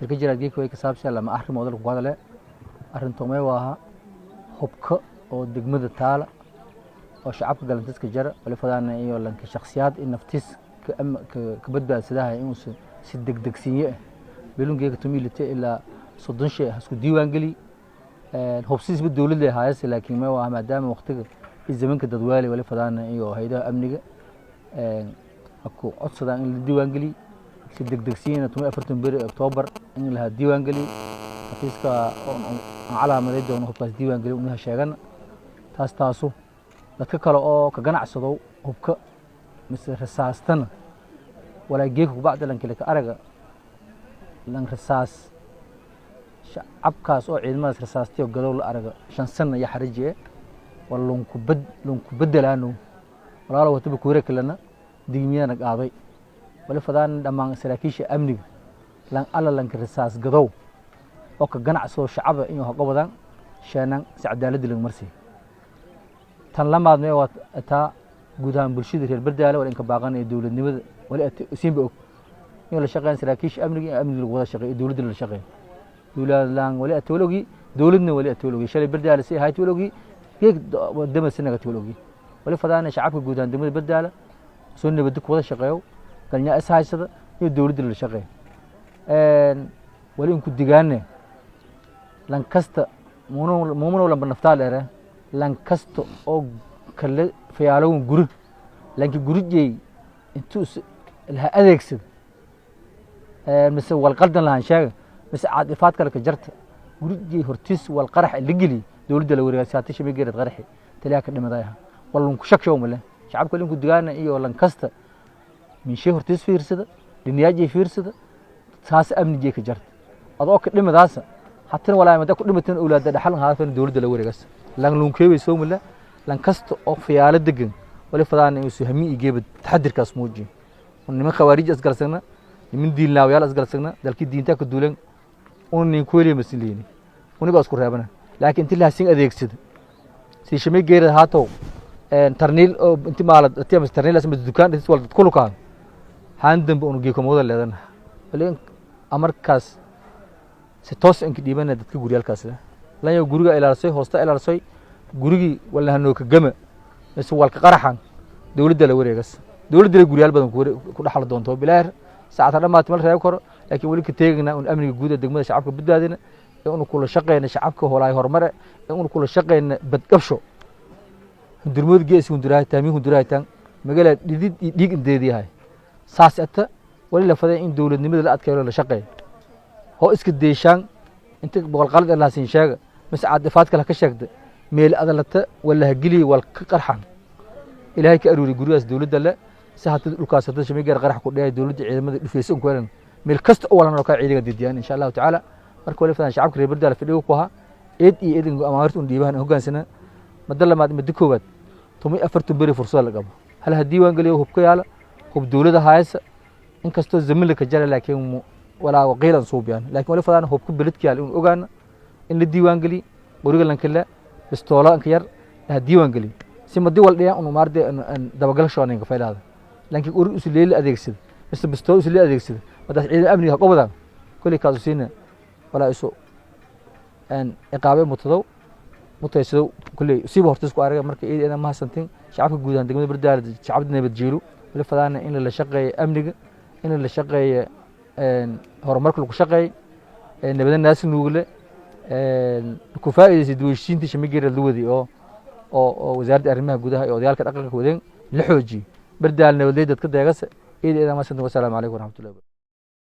shirka jiraadgeedka way ka saabsan lama arrimood lagu hadalay arrintoomay waa hubka oo degmada taala oo shacabka galantiska jara wali fadana iyo lanka shakhsiyaad in naftiis ka badbaadsadaa inuu si degdegsiye bilungeega tumilite ilaa 30 shay isku diiwaan gali hubsiis dawladda hay'ad laakiin ma waa maadaama waqtiga zamanka dadwaalay wali fadana iyo hay'adaha amniga aku codsadaan in la diiwaan gali si degdegsiina 14 Oktoobar in la diiwaan gali xafiiska calaamadeed oo hubkaas diiwaan gali una sheegan taaso dadka kale oo ka ganacsado hubka mise rasaastana wala geeku bacda lan kale ka araga lan rasaas shacabkaas oo ciidamada rasaastiyo gadow la araga 5 sano ya xarijiye walunku bedelaano walaalo wata ku wareekalana digmiyana qaaday wali fadaan dhamaan saraakiisha amniga lan alla lan rasaas gadow oo ka ganacsado shacabka inuu haqabadaan shaanan si cadaalad lagu marsi tan lamaad ma wata gudahan bulshada reer Bardaale wala in ka baaqan ee dawladnimada wali siinba og in la shaqeyn saraakiisha amniga lagu wada shaqeeyo dawladda la shaqeeyo dawladdan wali atologi dawladna wali atologi shalay Bardaale si hay atologi geeg wadama sinaga atologi wali fadaan shacabka gudahan degmada Bardaale soo nabad ku wada shaqeeyo galnya is haysada iyo dawladda la shaqeeyo wali in ku digaane lan kasta muuno lan banaftaaleere lan kasta oo kale fiyaaloon guri lanki guriyay intuu la adeegsado mise wal qaldan lahan sheega mise caadifaad kale ka jarta guriyay hortiis wal qarax la gali dawladda la wareegaysaatay shabeegeed qaraxi taliya ka dhimadayha walun ku shakshow male shacabka linku digaana iyo lan kasta min shay hortiis fiirsada diniyaaji fiirsada taas amniga ka jarta adoo ka dhimadaas hatta walaa ma ku dhimateen awlaadda dhaxal haafan dawladda la wareegaysa lan lunkeey soo male lan kasta oo fiyaalo degan wali fadaan inuu soo hami igeeb taxadirkaas muuji niman khawaarij asgalsana niman diin laawayaal asgalsana dalkii diinta ka duulan oo nin ku weelay masliini uniga isku reebana laakiin intii la sin adeegsado si shamay geerad haato tarniil oo intii maalad atiyam tarniil asma dukaan is wal kullu kaan haan dambe uu geeko mooda leedan wali amarkaas si toos in diibana dadka guriyalkaas la yo guriga ilaalsay hoosta ilaalsay gurigi wala hanoo ka gama is walka qaraxan dawladda la wareegas dawladda guriyal badan ku dhaxal doonto bilaar saacada dhamaad mal reeb karo laakiin wali ka teegna in amniga guud ee degmada shacabka badbaadina inuu kula shaqeeyna shacabka hoolaay horumar inuu kula shaqeeyna badqabsho durmud gees hunduraay taamiin hunduraay tan magaalada dhig indeediyahay saasata wali la faday in dawladnimada la adkeeyo la shaqeeyo oo iska deeshaan inta boqol qalad la siin sheega mas caadifaad kale ka sheegda meel adalata wala hagili wal ka qarxan ilaahay ka aruuri gurigaas dawladda la saxaad dhulkaasada shameegar qarax ku dheeyay dawladda ciidamada dhufaysan ku helan meel kasta oo walaano ka ciidiga didiyaan insha Allah taala marka wali fadaan shacabka reer Bardaale fadhiyo ku ahaa idin amaamirtu u dhiibaan hogaansana madalamaad mid koobaad 14 bari fursad la qabo hal hadii waan galiyo hubka yaala hub dawladda haysa in kasto zaman ka jara laakiin wala waqiilan suubiyaan laakiin wali fadaan hubka beledka yaala in ogaana in la diiwaan gali qoriga lan kala bistoola ka yar diiwaan gali si madii wal dhiyaan uu maarde dabagal shooninka faylaada laakiin qori isu leeyay adeegsad bista bistool isu leeyay adeegsad madax ciidan amniga qobada kulli kaas siina wala isu iqaabe mutaysado kulli si hortis ku araga marka ciidan ma hasantin shacabka guudaan degmada Bardaale shacabka nabad jeelo wali fadaan in la shaqeeyo amniga in la shaqeeyo horumarka lagu shaqeeyo nabadda naas nuugle ku faa'iideysid duwashiinta shamigeera luwadi oo wasaaradda arrimaha gudaha iyo odayaalka dhaqanka wadeen la xoojiyo Bardaale nabadley dadka deegaanka ma sanad wassalaamu alaykum wa rahmatullahi